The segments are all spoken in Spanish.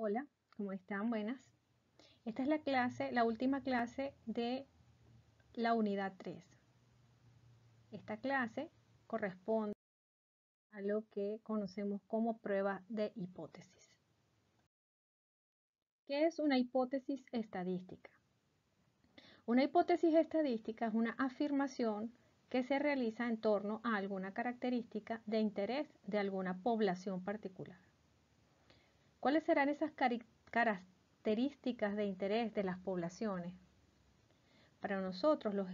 Hola, ¿cómo están? Buenas. Esta es la última clase de la unidad 3. Esta clase corresponde a lo que conocemos como prueba de hipótesis. ¿Qué es una hipótesis estadística? Una hipótesis estadística es una afirmación que se realiza en torno a alguna característica de interés de alguna población particular. ¿Cuáles serán esas características de interés de las poblaciones? Para nosotros, los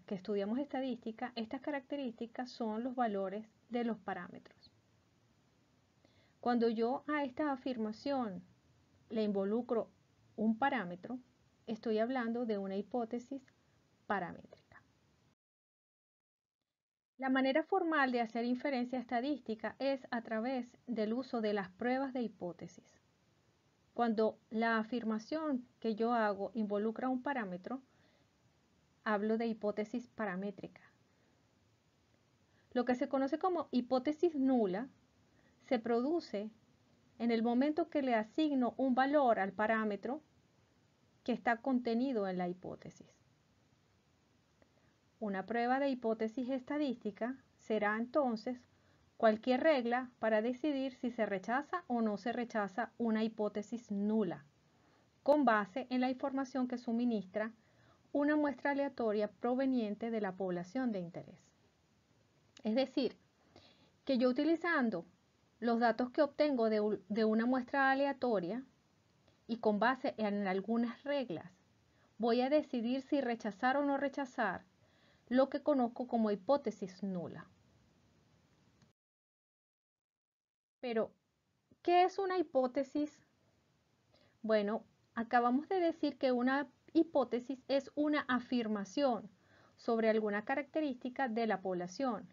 que estudiamos estadística, estas características son los valores de los parámetros. Cuando yo a esta afirmación le involucro un parámetro, estoy hablando de una hipótesis paramétrica. La manera formal de hacer inferencia estadística es a través del uso de las pruebas de hipótesis. Cuando la afirmación que yo hago involucra un parámetro, hablo de hipótesis paramétrica. Lo que se conoce como hipótesis nula se produce en el momento que le asigno un valor al parámetro que está contenido en la hipótesis. Una prueba de hipótesis estadística será entonces cualquier regla para decidir si se rechaza o no se rechaza una hipótesis nula, con base en la información que suministra una muestra aleatoria proveniente de la población de interés. Es decir, que yo utilizando los datos que obtengo de una muestra aleatoria y con base en algunas reglas, voy a decidir si rechazar o no rechazar lo que conozco como hipótesis nula. Pero, ¿qué es una hipótesis? Bueno, acabamos de decir que una hipótesis es una afirmación sobre alguna característica de la población,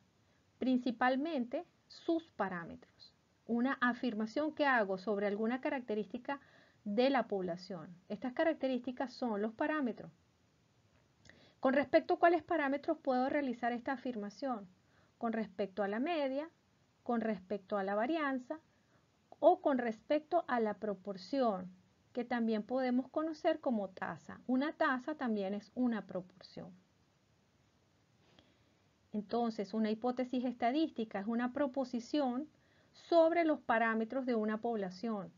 principalmente sus parámetros. Una afirmación que hago sobre alguna característica de la población. Estas características son los parámetros. ¿Con respecto a cuáles parámetros puedo realizar esta afirmación? Con respecto a la media, con respecto a la varianza o con respecto a la proporción, que también podemos conocer como tasa. Una tasa también es una proporción. Entonces, una hipótesis estadística es una proposición sobre los parámetros de una población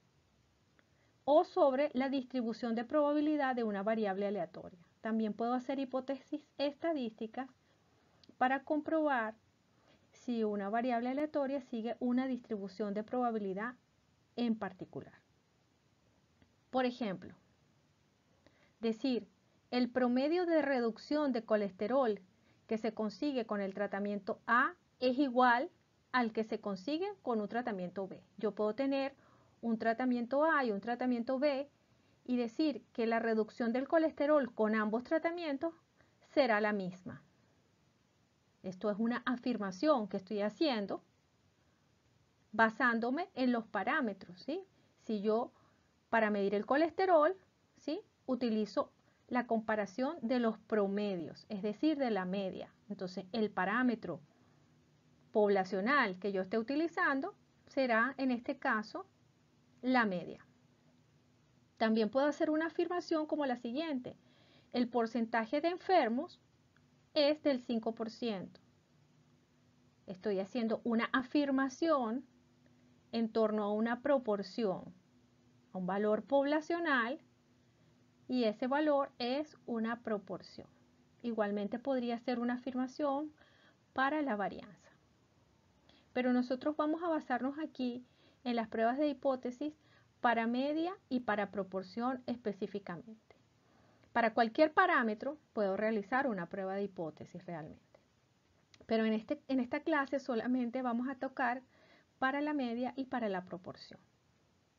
o sobre la distribución de probabilidad de una variable aleatoria. También puedo hacer hipótesis estadísticas para comprobar si una variable aleatoria sigue una distribución de probabilidad en particular. Por ejemplo, decir el promedio de reducción de colesterol que se consigue con el tratamiento A es igual al que se consigue con un tratamiento B. Yo puedo tener un tratamiento A y un tratamiento B y decir que la reducción del colesterol con ambos tratamientos será la misma. Esto es una afirmación que estoy haciendo basándome en los parámetros, ¿sí? Si yo, para medir el colesterol, ¿sí?, utilizo la comparación de los promedios, es decir, de la media. Entonces, el parámetro poblacional que yo esté utilizando será, en este caso, la media. También puedo hacer una afirmación como la siguiente. El porcentaje de enfermos es del 5%. Estoy haciendo una afirmación en torno a una proporción, a un valor poblacional, y ese valor es una proporción. Igualmente podría ser una afirmación para la varianza. Pero nosotros vamos a basarnos aquí en las pruebas de hipótesis para media y para proporción específicamente. Para cualquier parámetro puedo realizar una prueba de hipótesis realmente. Pero en esta clase solamente vamos a tocar para la media y para la proporción.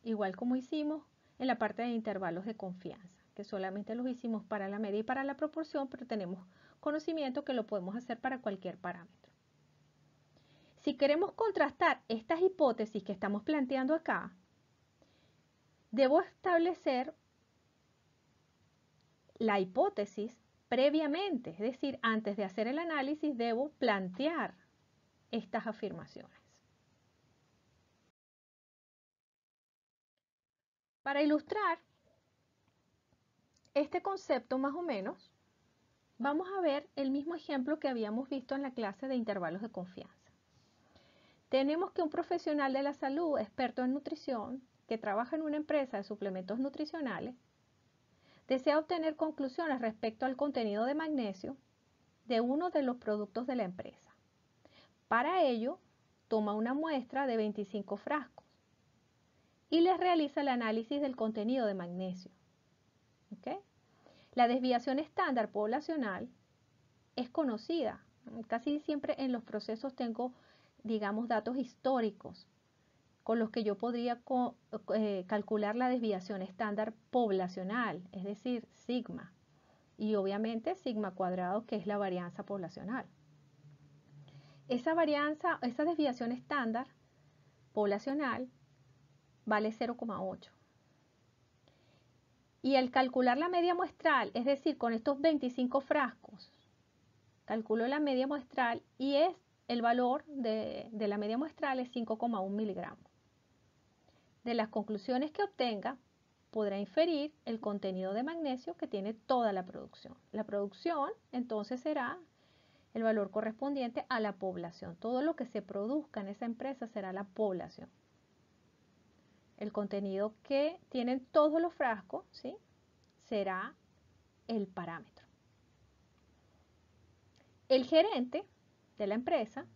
Igual como hicimos en la parte de intervalos de confianza, que solamente los hicimos para la media y para la proporción, pero tenemos conocimiento que lo podemos hacer para cualquier parámetro. Si queremos contrastar estas hipótesis que estamos planteando acá, debo establecer la hipótesis previamente, es decir, antes de hacer el análisis debo plantear estas afirmaciones. Para ilustrar este concepto más o menos, vamos a ver el mismo ejemplo que habíamos visto en la clase de intervalos de confianza. Tenemos que un profesional de la salud, experto en nutrición, que trabaja en una empresa de suplementos nutricionales, desea obtener conclusiones respecto al contenido de magnesio de uno de los productos de la empresa. Para ello, toma una muestra de 25 frascos y les realiza el análisis del contenido de magnesio. ¿Okay? La desviación estándar poblacional es conocida. Casi siempre en los procesos tengo, digamos, datos históricos con los que yo podría calcular la desviación estándar poblacional, es decir, sigma. Y obviamente sigma cuadrado, que es la varianza poblacional. Esa desviación estándar poblacional vale 0,8. Y al calcular la media muestral, es decir, con estos 25 frascos, calculo la media muestral y el valor de la media muestral es 5,1 miligramos. De las conclusiones que obtenga, podrá inferir el contenido de magnesio que tiene toda la producción. La producción, entonces, será el valor correspondiente a la población. Todo lo que se produzca en esa empresa será la población. El contenido que tienen todos los frascos, ¿sí?, será el parámetro. El gerente de la empresa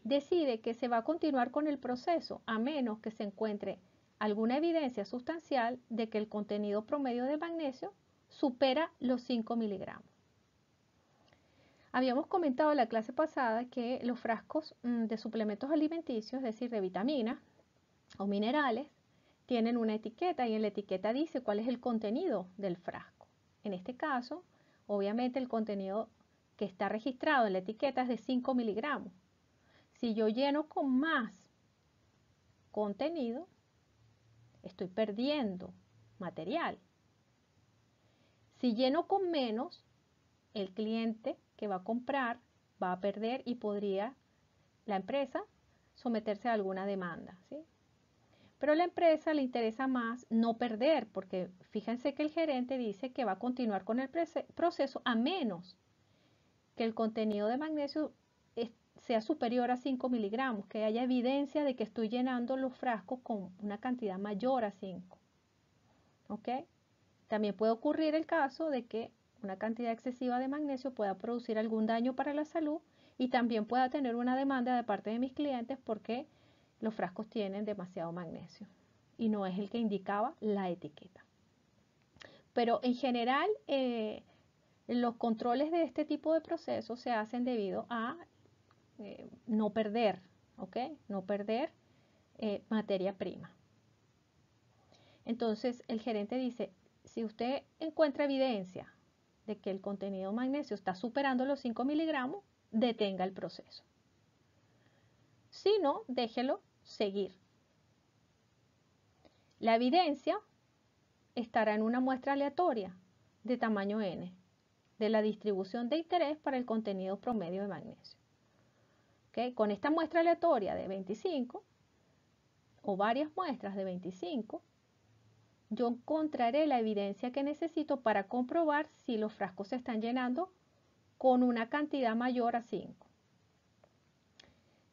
decide que se va a continuar con el proceso a menos que se encuentre alguna evidencia sustancial de que el contenido promedio de magnesio supera los 5 miligramos. Habíamos comentado en la clase pasada que los frascos de suplementos alimenticios, es decir, de vitaminas o minerales, tienen una etiqueta y en la etiqueta dice cuál es el contenido del frasco. En este caso, obviamente el contenido que está registrado en la etiqueta es de 5 miligramos. Si yo lleno con más contenido, estoy perdiendo material. Si lleno con menos, el cliente que va a comprar va a perder y podría la empresa someterse a alguna demanda, ¿sí? Pero a la empresa le interesa más no perder, porque fíjense que el gerente dice que va a continuar con el proceso a menos que el contenido de magnesio sea superior a 5 miligramos, que haya evidencia de que estoy llenando los frascos con una cantidad mayor a 5. ¿Ok? También puede ocurrir el caso de que una cantidad excesiva de magnesio pueda producir algún daño para la salud y también pueda tener una demanda de parte de mis clientes porque los frascos tienen demasiado magnesio y no es el que indicaba la etiqueta. Pero en general, los controles de este tipo de procesos se hacen debido a no perder, ¿ok? No perder materia prima. Entonces, el gerente dice, si usted encuentra evidencia de que el contenido de magnesio está superando los 5 miligramos, detenga el proceso. Si no, déjelo seguir. La evidencia estará en una muestra aleatoria de tamaño n, de la distribución de interés para el contenido promedio de magnesio. ¿Okay? Con esta muestra aleatoria de 25, o varias muestras de 25, yo encontraré la evidencia que necesito para comprobar si los frascos se están llenando con una cantidad mayor a 5.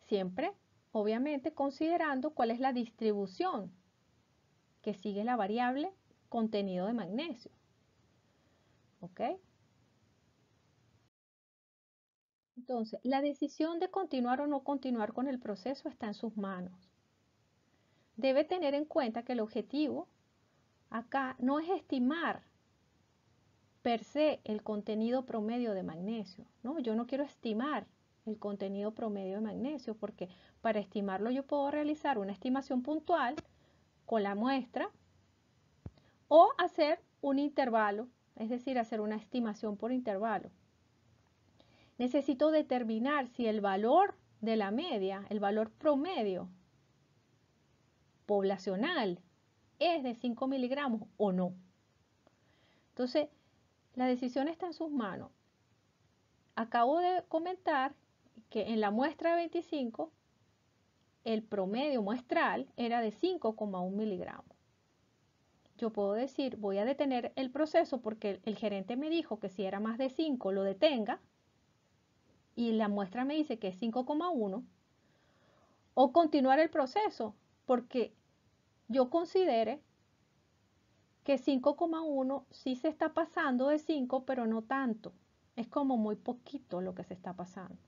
Siempre, obviamente, considerando cuál es la distribución que sigue la variable contenido de magnesio. ¿Ok? Entonces, la decisión de continuar o no continuar con el proceso está en sus manos. Debe tener en cuenta que el objetivo acá no es estimar per se el contenido promedio de magnesio, ¿no? Yo no quiero estimar el contenido promedio de magnesio porque para estimarlo yo puedo realizar una estimación puntual con la muestra o hacer un intervalo, es decir, hacer una estimación por intervalo. Necesito determinar si el valor de la media, el valor promedio poblacional es de 5 miligramos o no. Entonces, la decisión está en sus manos. Acabo de comentar que en la muestra de 25, el promedio muestral era de 5,1 miligramos. yo puedo decir, voy a detener el proceso porque el gerente me dijo que si era más de 5 lo detenga y la muestra me dice que es 5,1, o continuar el proceso porque yo considere que 5,1 sí se está pasando de 5, pero no tanto. Es como muy poquito lo que se está pasando.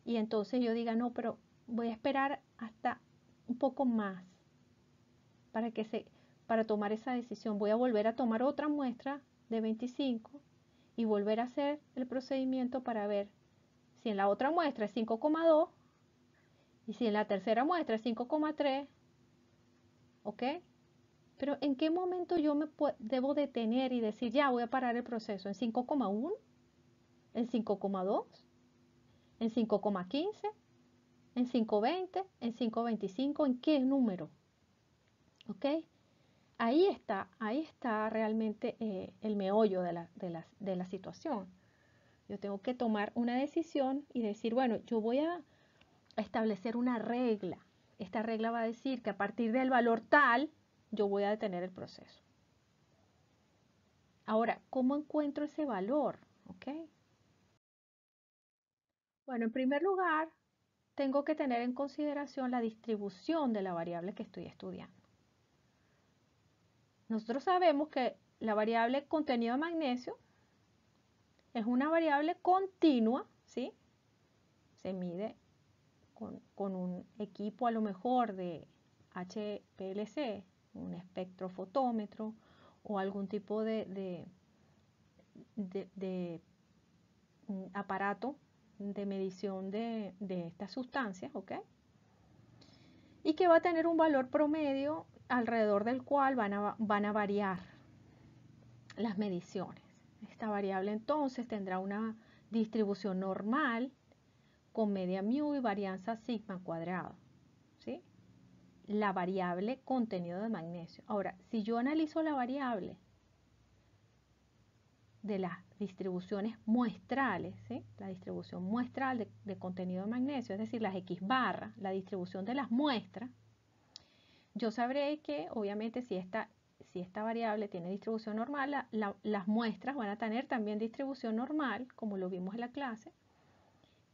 Y entonces yo diga, no, pero voy a esperar hasta un poco más para tomar esa decisión. Voy a volver a tomar otra muestra de 25 y volver a hacer el procedimiento para ver si en la otra muestra es 5,2 y si en la tercera muestra es 5,3, ¿ok? Pero ¿en qué momento yo debo detener y decir, ya voy a parar el proceso? ¿En 5,1? ¿En 5,2? ¿En 5,15? ¿En 5,20? ¿En 5,25? ¿En qué número? ¿Ok? Ahí está realmente el meollo de la situación. Yo tengo que tomar una decisión y decir, bueno, yo voy a establecer una regla. Esta regla va a decir que a partir del valor tal, yo voy a detener el proceso. Ahora, ¿cómo encuentro ese valor? ¿Ok? Bueno, en primer lugar, tengo que tener en consideración la distribución de la variable que estoy estudiando. Nosotros sabemos que la variable contenido de magnesio es una variable continua, ¿sí? Se mide con un equipo a lo mejor de HPLC, un espectrofotómetro o algún tipo de aparato de medición de estas sustancias, ¿ok? Y que va a tener un valor promedio alrededor del cual van a variar las mediciones. Esta variable entonces tendrá una distribución normal con media mu y varianza sigma cuadrado, ¿sí? La variable contenido de magnesio. Ahora, si yo analizo la variable de las distribuciones muestrales, ¿sí? La distribución muestral de contenido de magnesio, es decir, las X barra, la distribución de las muestras, yo sabré que obviamente si esta variable tiene distribución normal, las muestras van a tener también distribución normal, como lo vimos en la clase,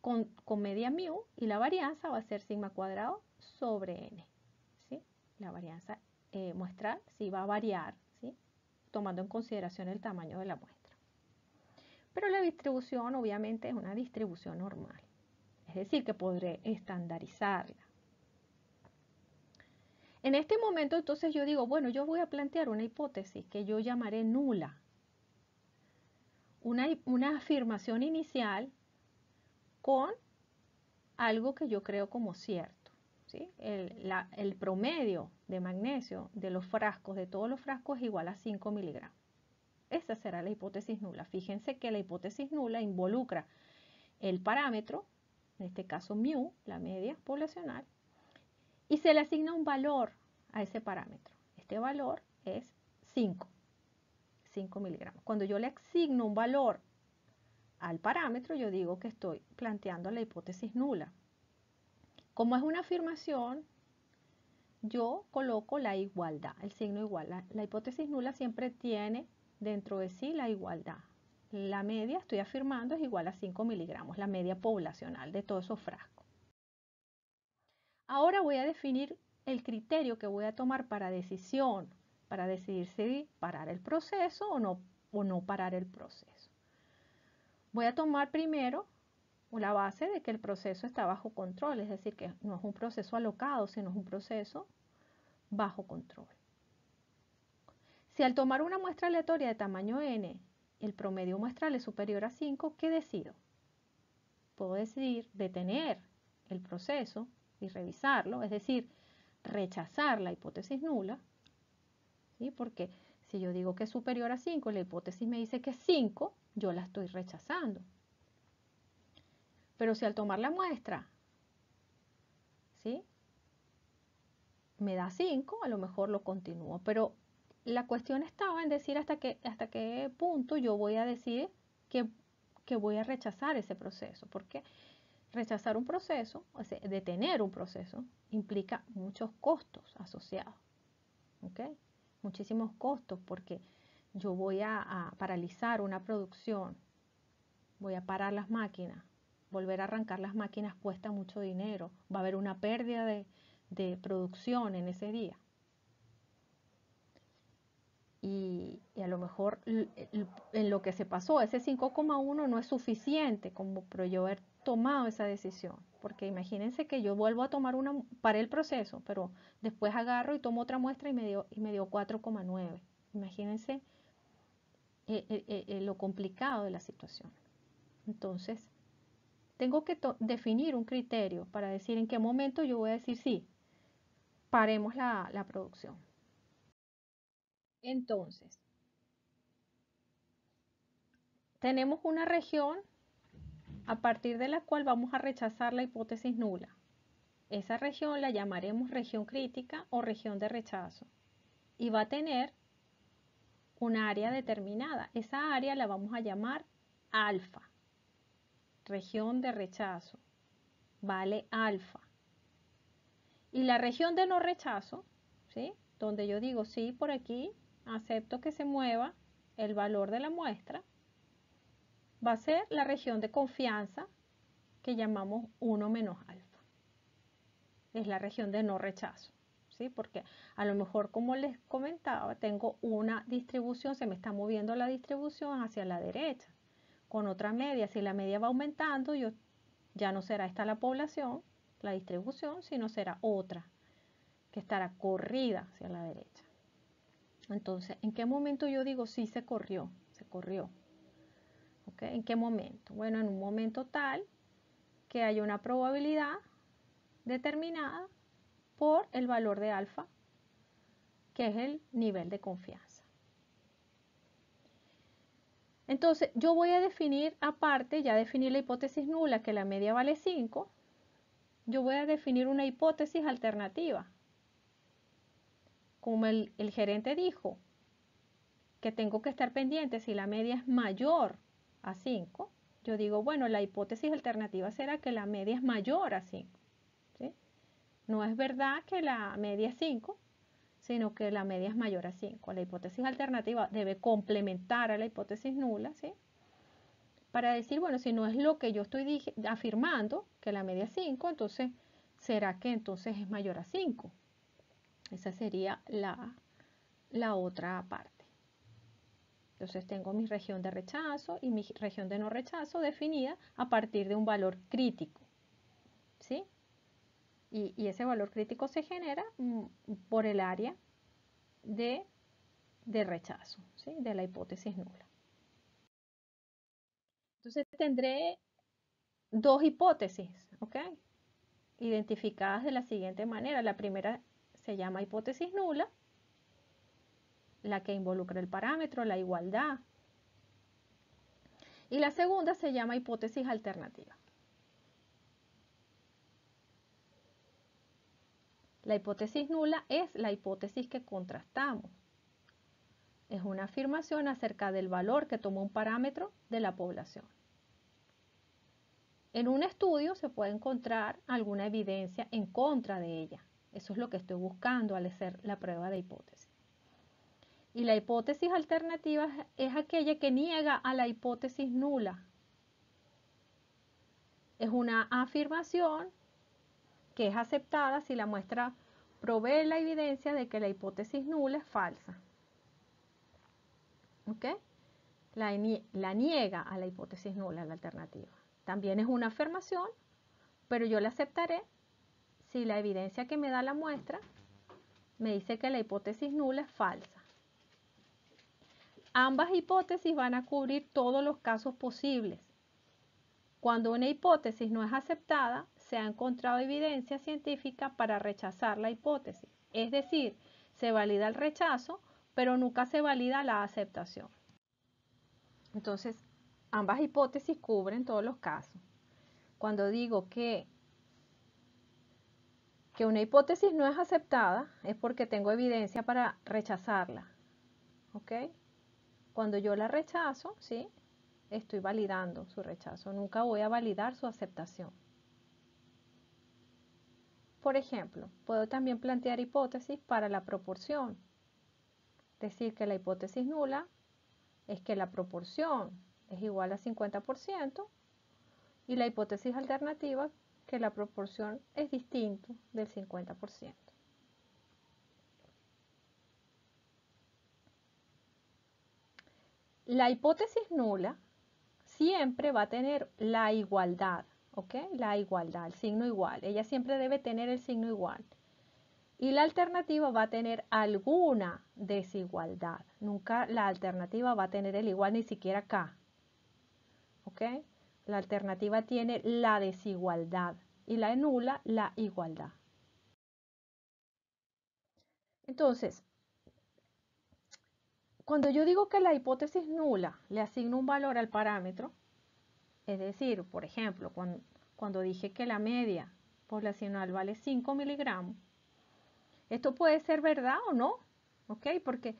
con media mu, y la varianza va a ser sigma cuadrado sobre n, ¿sí? La varianza muestral sí va a variar, ¿sí? Tomando en consideración el tamaño de la muestra. Pero la distribución obviamente es una distribución normal, es decir, que podré estandarizarla. En este momento entonces yo digo, bueno, yo voy a plantear una hipótesis que yo llamaré nula. Una afirmación inicial con algo que yo creo como cierto, ¿sí? El promedio de magnesio de los frascos, de todos los frascos, es igual a 5 miligramos. Esa será la hipótesis nula. Fíjense que la hipótesis nula involucra el parámetro, en este caso mu, la media poblacional, y se le asigna un valor a ese parámetro. Este valor es 5 miligramos. Cuando yo le asigno un valor al parámetro, yo digo que estoy planteando la hipótesis nula. Como es una afirmación, yo coloco la igualdad, el signo igual. La hipótesis nula siempre tiene dentro de sí la igualdad. La media, estoy afirmando, es igual a 5 miligramos, la media poblacional de todos esos frascos. Ahora voy a definir el criterio que voy a tomar para decisión, para decidir si parar el proceso o no parar el proceso. Voy a tomar primero la base de que el proceso está bajo control, es decir, que no es un proceso alocado, sino es un proceso bajo control. Si al tomar una muestra aleatoria de tamaño n, el promedio muestral es superior a 5, ¿qué decido? Puedo decidir detener el proceso y revisarlo, es decir, rechazar la hipótesis nula, ¿sí? Porque si yo digo que es superior a 5 y la hipótesis me dice que es 5, yo la estoy rechazando. Pero si al tomar la muestra, ¿sí?, me da 5, a lo mejor lo continúo. Pero la cuestión estaba en decir hasta qué punto yo voy a decir que voy a rechazar ese proceso. Porque rechazar un proceso, o sea, detener un proceso, implica muchos costos asociados. ¿Ok? muchísimos costos, porque yo voy a paralizar una producción, voy a parar las máquinas, volver a arrancar las máquinas cuesta mucho dinero, va a haber una pérdida de producción en ese día. Y a lo mejor en lo que se pasó, ese 5,1 no es suficiente como para yo haber tomado esa decisión. Porque imagínense que yo vuelvo a tomar paré el proceso, pero después agarro y tomo otra muestra y me dio 4,9. Imagínense lo complicado de la situación. Entonces, tengo que definir un criterio para decir en qué momento yo voy a decir sí, paremos la producción. Entonces, tenemos una región a partir de la cual vamos a rechazar la hipótesis nula. Esa región la llamaremos región crítica o región de rechazo y va a tener un área determinada. Esa área la vamos a llamar alfa, región de rechazo, vale alfa. Y la región de no rechazo, ¿sí? Donde yo digo sí, por aquí acepto que se mueva el valor de la muestra, va a ser la región de confianza que llamamos 1 menos alfa. Es la región de no rechazo, ¿sí? Porque a lo mejor, como les comentaba, tengo una distribución, se me está moviendo la distribución hacia la derecha, con otra media. Si la media va aumentando, ya no será esta la población, la distribución, sino será otra, que estará corrida hacia la derecha. Entonces, ¿en qué momento yo digo sí se corrió? Se corrió. ¿Okay? ¿En qué momento? Bueno, en un momento tal que haya una probabilidad determinada por el valor de alfa, que es el nivel de confianza. Entonces, yo voy a definir aparte, ya definí la hipótesis nula, que la media vale 5, yo voy a definir una hipótesis alternativa. Como el gerente dijo que tengo que estar pendiente si la media es mayor a 5, yo digo, bueno, la hipótesis alternativa será que la media es mayor a 5. ¿Sí? No es verdad que la media es 5, sino que la media es mayor a 5. La hipótesis alternativa debe complementar a la hipótesis nula, ¿sí? Para decir, bueno, si no es lo que yo estoy afirmando, que la media es 5, entonces, ¿será que entonces es mayor a 5? Esa sería la otra parte. Entonces tengo mi región de rechazo y mi región de no rechazo definida a partir de un valor crítico, ¿sí? Y ese valor crítico se genera por el área de rechazo, ¿sí? De la hipótesis nula. Entonces tendré dos hipótesis, ¿ok? Identificadas de la siguiente manera. La primera se llama hipótesis nula, la que involucra el parámetro, la igualdad. Y la segunda se llama hipótesis alternativa. La hipótesis nula es la hipótesis que contrastamos. Es una afirmación acerca del valor que toma un parámetro de la población. En un estudio se puede encontrar alguna evidencia en contra de ella. Eso es lo que estoy buscando al hacer la prueba de hipótesis. Y la hipótesis alternativa es aquella que niega a la hipótesis nula. Es una afirmación que es aceptada si la muestra provee la evidencia de que la hipótesis nula es falsa. ¿Ok? La niega a la hipótesis nula, la alternativa. También es una afirmación, pero yo la aceptaré si la evidencia que me da la muestra me dice que la hipótesis nula es falsa. Ambas hipótesis van a cubrir todos los casos posibles. Cuando una hipótesis no es aceptada, se ha encontrado evidencia científica para rechazar la hipótesis. Es decir, se valida el rechazo, pero nunca se valida la aceptación. Entonces, ambas hipótesis cubren todos los casos. Cuando digo que una hipótesis no es aceptada, es porque tengo evidencia para rechazarla. ¿Ok? Cuando yo la rechazo, ¿sí? Estoy validando su rechazo. Nunca voy a validar su aceptación. Por ejemplo, puedo también plantear hipótesis para la proporción. decir que la hipótesis nula es que la proporción es igual a 50% y la hipótesis alternativa que la proporción es distinto del 50%. La hipótesis nula siempre va a tener la igualdad, ¿ok? La igualdad, el signo igual. Ella siempre debe tener el signo igual. Y la alternativa va a tener alguna desigualdad. Nunca la alternativa va a tener el igual, ni siquiera acá. ¿Ok? La alternativa tiene la desigualdad y la nula la igualdad. Entonces, cuando yo digo que la hipótesis nula le asigno un valor al parámetro, es decir, por ejemplo, cuando dije que la media poblacional vale 5 miligramos, esto puede ser verdad o no, ¿ok? Porque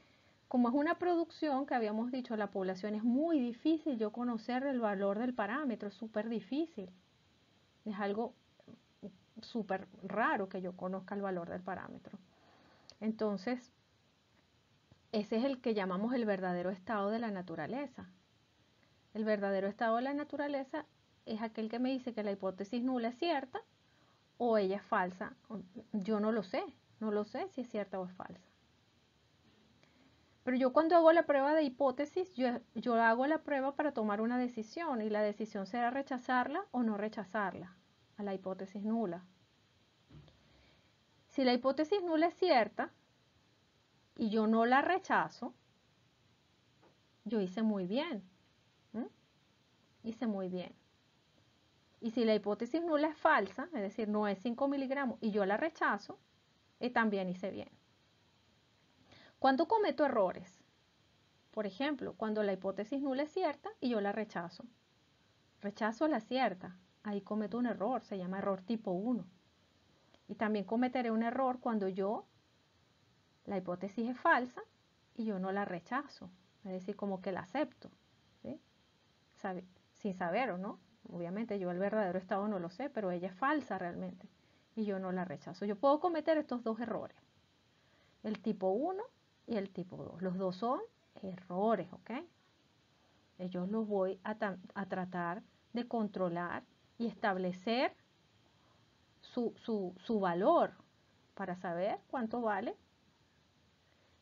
como es una producción que habíamos dicho, la población es muy difícil yo conocer el valor del parámetro, es súper difícil. Es algo súper raro que yo conozca el valor del parámetro. Entonces, ese es el que llamamos el verdadero estado de la naturaleza. El verdadero estado de la naturaleza es aquel que me dice que la hipótesis nula es cierta o ella es falsa. Yo no lo sé si es cierta o es falsa. Pero yo cuando hago la prueba de hipótesis, yo hago la prueba para tomar una decisión y la decisión será rechazarla o no rechazarla a la hipótesis nula. Si la hipótesis nula es cierta y yo no la rechazo, yo hice muy bien. Hice muy bien. Y si la hipótesis nula es falsa, es decir, no es 5 miligramos y yo la rechazo, también hice bien. ¿Cuándo cometo errores? Por ejemplo, cuando la hipótesis nula es cierta y yo la rechazo. Rechazo la cierta. Ahí cometo un error, se llama error tipo 1. Y también cometeré un error cuando la hipótesis es falsa y yo no la rechazo. Es decir, como que la acepto. ¿Sí? Sin saber o no. Obviamente yo el verdadero estado no lo sé, pero ella es falsa realmente. Y yo no la rechazo. Yo puedo cometer estos dos errores. El tipo 1 y el tipo 2. Los dos son errores, ¿ok? Yo los voy a tratar de controlar y establecer su valor para saber cuánto vale.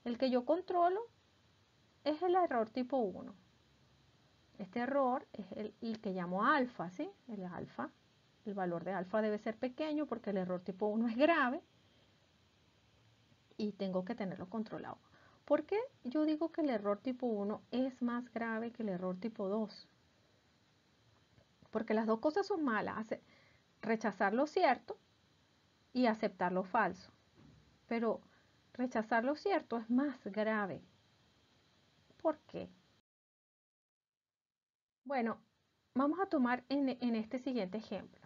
El que yo controlo es el error tipo 1. Este error es el que llamo alfa, ¿sí? El alfa. El valor de alfa debe ser pequeño porque el error tipo 1 es grave y tengo que tenerlo controlado. ¿Por qué yo digo que el error tipo 1 es más grave que el error tipo 2? Porque las dos cosas son malas. Rechazar lo cierto y aceptar lo falso. Pero rechazar lo cierto es más grave. ¿Por qué? Bueno, vamos a tomar en este siguiente ejemplo.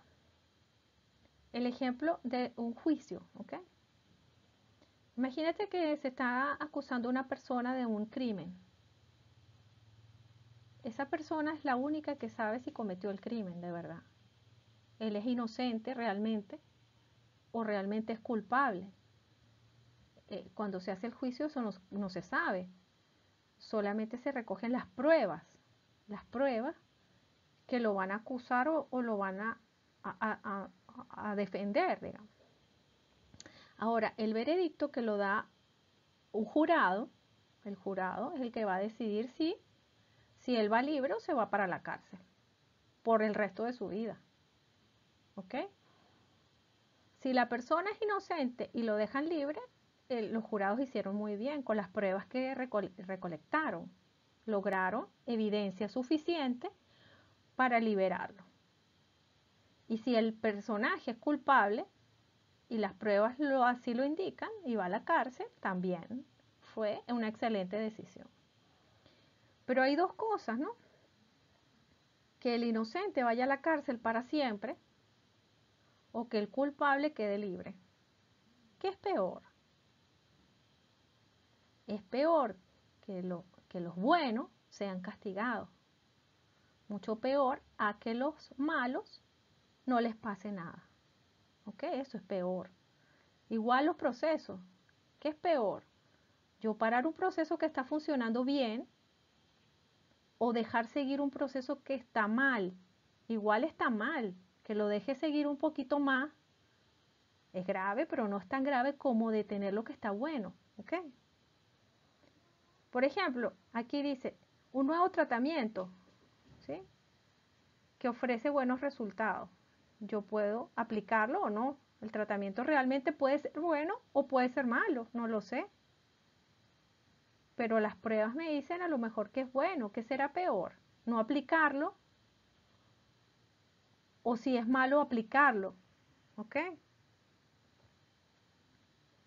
El ejemplo de un juicio, ¿ok? Imagínate que se está acusando a una persona de un crimen. Esa persona es la única que sabe si cometió el crimen de verdad. Él es inocente realmente o realmente es culpable. Cuando se hace el juicio eso no se sabe. Solamente se recogen las pruebas que lo van a acusar o lo van a defender, digamos. Ahora, el veredicto que lo da un jurado, el jurado es el que va a decidir si él va libre o se va para la cárcel por el resto de su vida. ¿Ok? Si la persona es inocente y lo dejan libre, los jurados hicieron muy bien con las pruebas que recolectaron. Lograron evidencia suficiente para liberarlo. Y si el personaje es culpable y las pruebas así lo indican y va a la cárcel, también fue una excelente decisión. Pero hay dos cosas, ¿no? Que el inocente vaya a la cárcel para siempre o que el culpable quede libre. ¿Qué es peor? Es peor que los buenos sean castigados. Mucho peor a que los malos no les pase nada. ¿Ok? Eso es peor. Igual los procesos. ¿Qué es peor? Yo parar un proceso que está funcionando bien o dejar seguir un proceso que está mal. Igual está mal, que lo deje seguir un poquito más. Es grave, pero no es tan grave como detener lo que está bueno. ¿Ok? Por ejemplo, aquí dice un nuevo tratamiento, ¿sí? Que ofrece buenos resultados. Yo puedo aplicarlo o no. El tratamiento realmente puede ser bueno o puede ser malo, no lo sé. Pero las pruebas me dicen a lo mejor que es bueno, que será peor. No aplicarlo o si es malo aplicarlo. ¿Ok?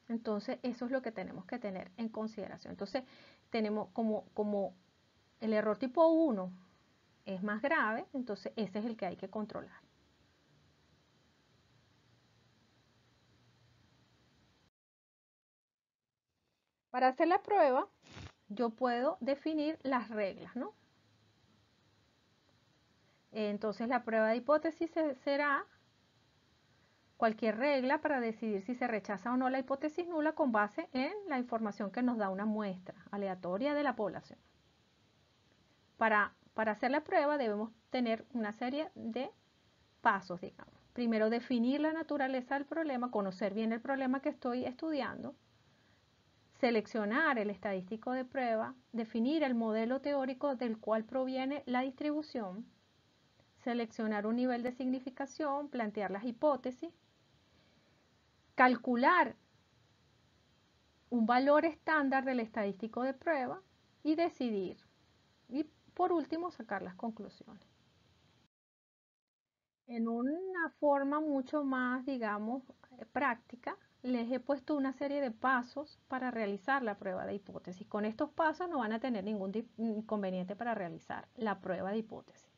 Entonces, eso es lo que tenemos que tener en consideración. Entonces, tenemos como el error tipo 1 es más grave, entonces ese es el que hay que controlar. Para hacer la prueba, yo puedo definir las reglas, ¿no? Entonces, la prueba de hipótesis será cualquier regla para decidir si se rechaza o no la hipótesis nula con base en la información que nos da una muestra aleatoria de la población. Para hacer la prueba debemos tener una serie de pasos, digamos. Primero, definir la naturaleza del problema, conocer bien el problema que estoy estudiando, seleccionar el estadístico de prueba, definir el modelo teórico del cual proviene la distribución, seleccionar un nivel de significación, plantear las hipótesis, calcular un valor estándar del estadístico de prueba y decidir. Y por último, sacar las conclusiones. En una forma mucho más, digamos, práctica, les he puesto una serie de pasos para realizar la prueba de hipótesis. Con estos pasos no van a tener ningún inconveniente para realizar la prueba de hipótesis.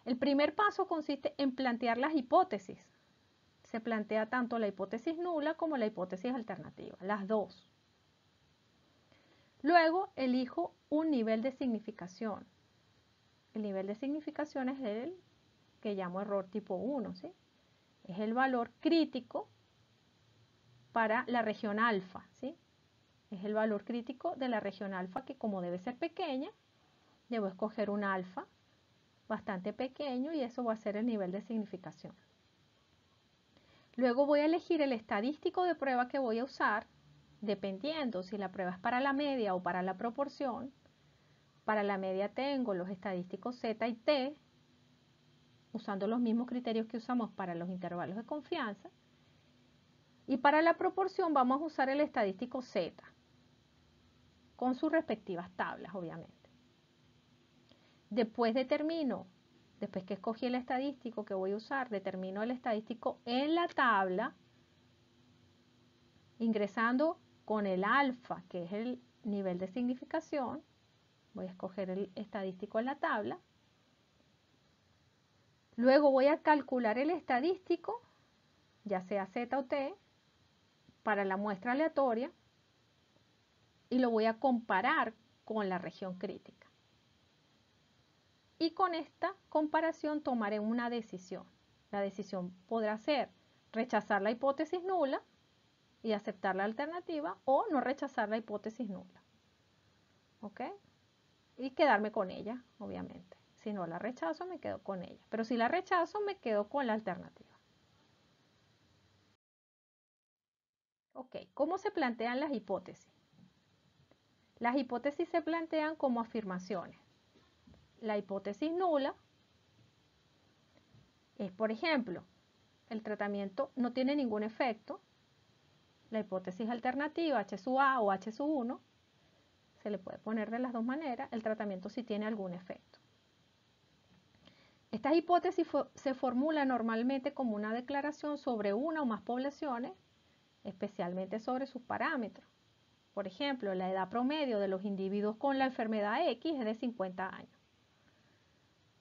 El primer paso consiste en plantear las hipótesis. Se plantea tanto la hipótesis nula como la hipótesis alternativa, las dos. Luego elijo un nivel de significación. El nivel de significación es el que llamo error tipo 1, ¿sí? Es el valor crítico para la región alfa, ¿sí? Es el valor crítico de la región alfa que, como debe ser pequeña, debo escoger un alfa bastante pequeño y eso va a ser el nivel de significación. Luego voy a elegir el estadístico de prueba que voy a usar, dependiendo si la prueba es para la media o para la proporción. Para la media tengo los estadísticos Z y T, usando los mismos criterios que usamos para los intervalos de confianza. Y para la proporción vamos a usar el estadístico Z, con sus respectivas tablas, obviamente. Después que escogí el estadístico que voy a usar, determino el estadístico en la tabla, ingresando con el alfa, que es el nivel de significación. Voy a escoger el estadístico en la tabla. Luego voy a calcular el estadístico, ya sea Z o T, para la muestra aleatoria y lo voy a comparar con la región crítica. Y con esta comparación tomaré una decisión. La decisión podrá ser rechazar la hipótesis nula y aceptar la alternativa o no rechazar la hipótesis nula. ¿Ok? Y quedarme con ella, obviamente. Si no la rechazo, me quedo con ella. Pero si la rechazo, me quedo con la alternativa. Ok, ¿cómo se plantean las hipótesis? Las hipótesis se plantean como afirmaciones. La hipótesis nula es, por ejemplo, el tratamiento no tiene ningún efecto. La hipótesis alternativa, H sub A o H sub 1, se le puede poner de las dos maneras, el tratamiento sí tiene algún efecto. Estas hipótesis se formulan normalmente como una declaración sobre una o más poblaciones, especialmente sobre sus parámetros. Por ejemplo, la edad promedio de los individuos con la enfermedad X es de 50 años.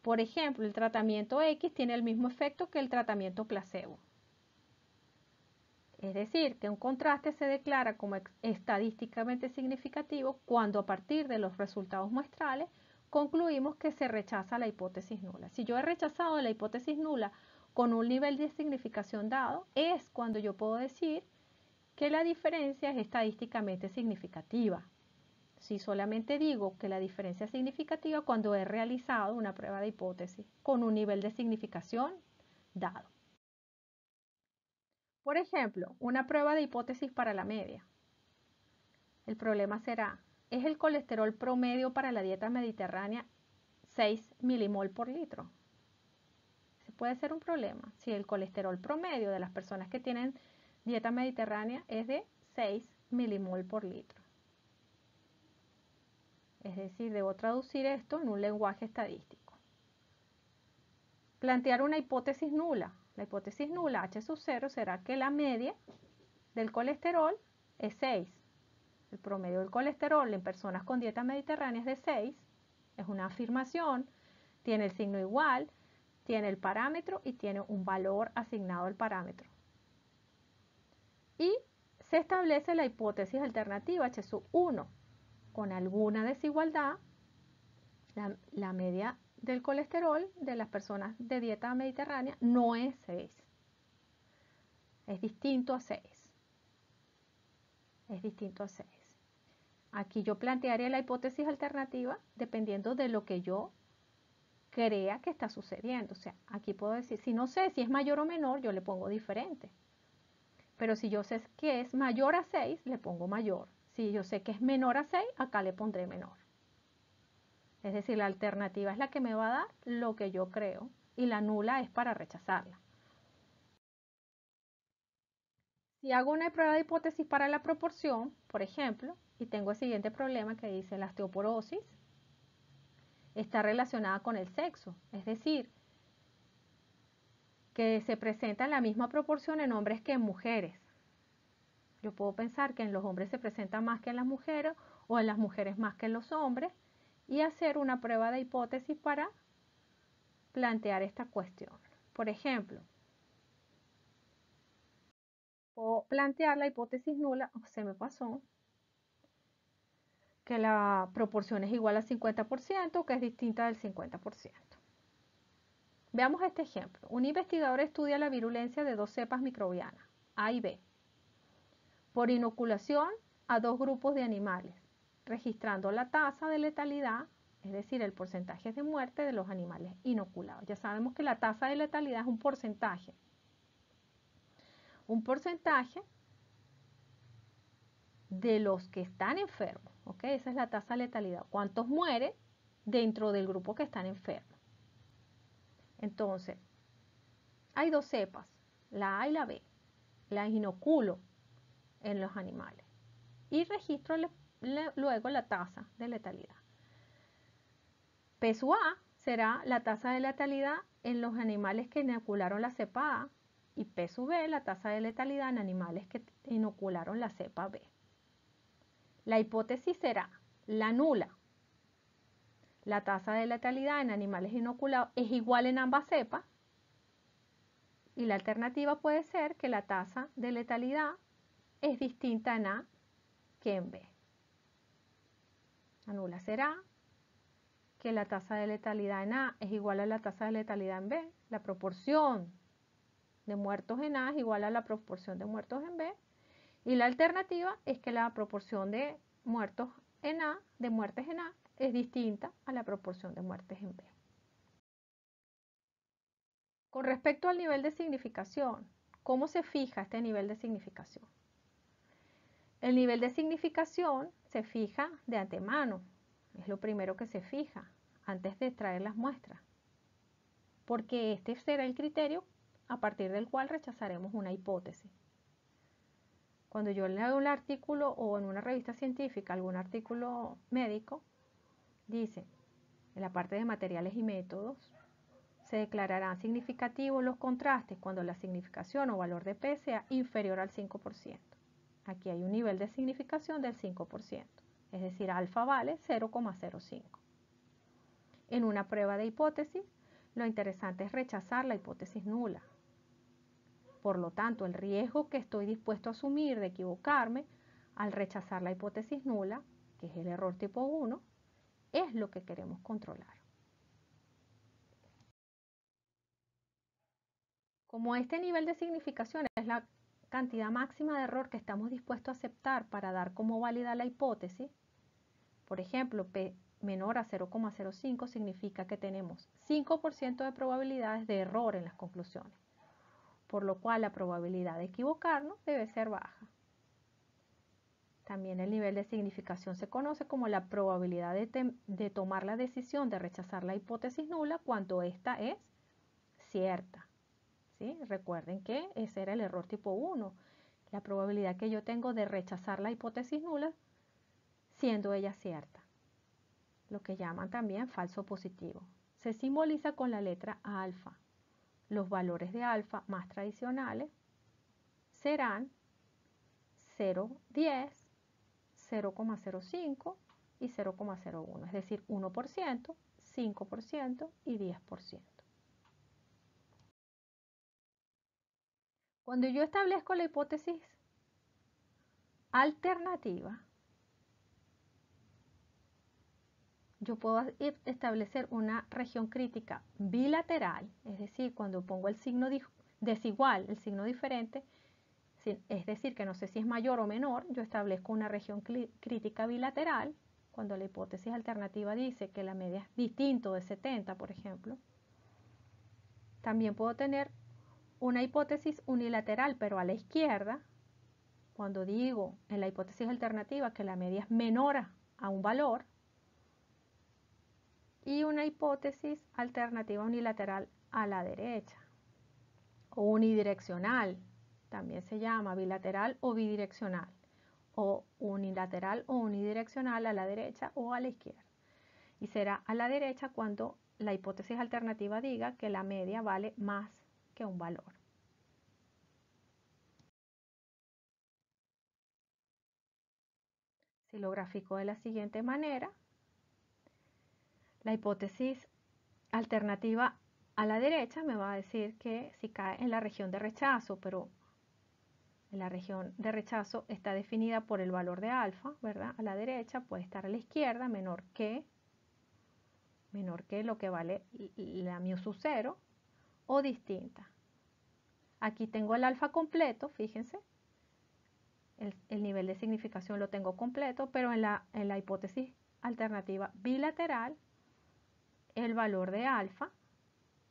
Por ejemplo, el tratamiento X tiene el mismo efecto que el tratamiento placebo. Es decir, que un contraste se declara como estadísticamente significativo cuando a partir de los resultados muestrales concluimos que se rechaza la hipótesis nula. Si yo he rechazado la hipótesis nula con un nivel de significación dado, es cuando yo puedo decir que la diferencia es estadísticamente significativa. Si solamente digo que la diferencia es significativa cuando he realizado una prueba de hipótesis con un nivel de significación dado. Por ejemplo, una prueba de hipótesis para la media. El problema será, ¿es el colesterol promedio para la dieta mediterránea 6 milimol por litro? Ese puede ser un problema. Si el colesterol promedio de las personas que tienen dieta mediterránea es de 6 milimol por litro. Es decir, debo traducir esto en un lenguaje estadístico. Plantear una hipótesis nula. La hipótesis nula H sub 0 será que la media del colesterol es 6. El promedio del colesterol en personas con dieta mediterránea es de 6. Es una afirmación, tiene el signo igual, tiene el parámetro y tiene un valor asignado al parámetro. Y se establece la hipótesis alternativa H sub 1 con alguna desigualdad. La media del colesterol de las personas de dieta mediterránea no es 6. Es distinto a 6. Es distinto a 6. Aquí yo plantearía la hipótesis alternativa dependiendo de lo que yo crea que está sucediendo. O sea, aquí puedo decir, si no sé si es mayor o menor, yo le pongo diferente. Pero si yo sé que es mayor a 6, le pongo mayor. Si yo sé que es menor a 6, acá le pondré menor. Es decir, la alternativa es la que me va a dar lo que yo creo y la nula es para rechazarla. Si hago una prueba de hipótesis para la proporción, por ejemplo, y tengo el siguiente problema que dice la osteoporosis, está relacionada con el sexo, es decir, que se presenta en la misma proporción en hombres que en mujeres. Yo puedo pensar que en los hombres se presenta más que en las mujeres o en las mujeres más que en los hombres y hacer una prueba de hipótesis para plantear esta cuestión. Por ejemplo, puedo plantear la hipótesis nula, se me pasó, que la proporción es igual al 50%, que es distinta del 50%. Veamos este ejemplo. Un investigador estudia la virulencia de dos cepas microbianas, A y B, por inoculación a dos grupos de animales, registrando la tasa de letalidad, es decir, el porcentaje de muerte de los animales inoculados. Ya sabemos que la tasa de letalidad es un porcentaje. Un porcentaje de los que están enfermos, ¿ok? Esa es la tasa de letalidad. ¿Cuántos mueren dentro del grupo que están enfermos? Entonces, hay dos cepas, la A y la B. Las inoculo en los animales y registro luego la tasa de letalidad. P sub A será la tasa de letalidad en los animales que inocularon la cepa A y P sub B la tasa de letalidad en animales que inocularon la cepa B. La hipótesis será la nula. La tasa de letalidad en animales inoculados es igual en ambas cepas y la alternativa puede ser que la tasa de letalidad es distinta en A que en B. La nula será que la tasa de letalidad en A es igual a la tasa de letalidad en B. La proporción de muertos en A es igual a la proporción de muertos en B. Y la alternativa es que la proporción de muertos en A, de muertes en A, es distinta a la proporción de muertes en B. Con respecto al nivel de significación, ¿cómo se fija este nivel de significación? El nivel de significación se fija de antemano, es lo primero que se fija antes de extraer las muestras, porque este será el criterio a partir del cual rechazaremos una hipótesis. Cuando yo leo un artículo o en una revista científica, algún artículo médico, dice en la parte de materiales y métodos, se declararán significativos los contrastes cuando la significación o valor de P sea inferior al 5%. Aquí hay un nivel de significación del 5%, es decir, alfa vale 0,05. En una prueba de hipótesis, lo interesante es rechazar la hipótesis nula. Por lo tanto, el riesgo que estoy dispuesto a asumir de equivocarme al rechazar la hipótesis nula, que es el error tipo 1, es lo que queremos controlar. Como este nivel de significación es la cantidad máxima de error que estamos dispuestos a aceptar para dar como válida la hipótesis, por ejemplo, P menor a 0,05 significa que tenemos 5% de probabilidades de error en las conclusiones, por lo cual la probabilidad de equivocarnos debe ser baja. También el nivel de significación se conoce como la probabilidad de tomar la decisión de rechazar la hipótesis nula cuando ésta es cierta. ¿Sí? Recuerden que ese era el error tipo 1, la probabilidad que yo tengo de rechazar la hipótesis nula siendo ella cierta, lo que llaman también falso positivo. Se simboliza con la letra alfa. Los valores de alfa más tradicionales serán 0,10, 0,05 y 0,01, es decir, 1%, 5% y 10%. Cuando yo establezco la hipótesis alternativa, yo puedo establecer una región crítica bilateral, es decir, cuando pongo el signo desigual, el signo diferente, es decir, que no sé si es mayor o menor, yo establezco una región crítica bilateral, cuando la hipótesis alternativa dice que la media es distinto de 70, por ejemplo. También puedo tener una hipótesis unilateral, pero a la izquierda, cuando digo en la hipótesis alternativa que la media es menor a un valor, y una hipótesis alternativa unilateral a la derecha, o unidireccional, también se llama bilateral o bidireccional, o unilateral o unidireccional a la derecha o a la izquierda. Y será a la derecha cuando la hipótesis alternativa diga que la media vale más que un valor. Si lo grafico de la siguiente manera, la hipótesis alternativa a la derecha me va a decir que si cae en la región de rechazo, pero la región de rechazo está definida por el valor de alfa, ¿verdad? A la derecha puede estar a la izquierda, menor que lo que vale la mu sub 0, o distinta. Aquí tengo el alfa completo, fíjense, el nivel de significación lo tengo completo, pero en la hipótesis alternativa bilateral, el valor de alfa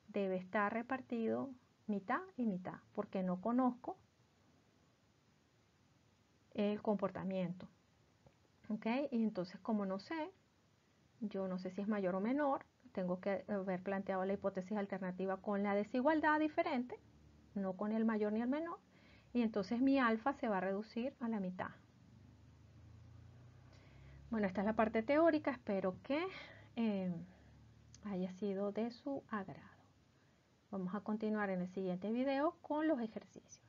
debe estar repartido mitad y mitad, porque no conozco el comportamiento. ¿Ok? Y entonces, como no sé, yo no sé si es mayor o menor, tengo que haber planteado la hipótesis alternativa con la desigualdad diferente, no con el mayor ni el menor, y entonces mi alfa se va a reducir a la mitad. Bueno, esta es la parte teórica, espero que haya sido de su agrado. Vamos a continuar en el siguiente video con los ejercicios.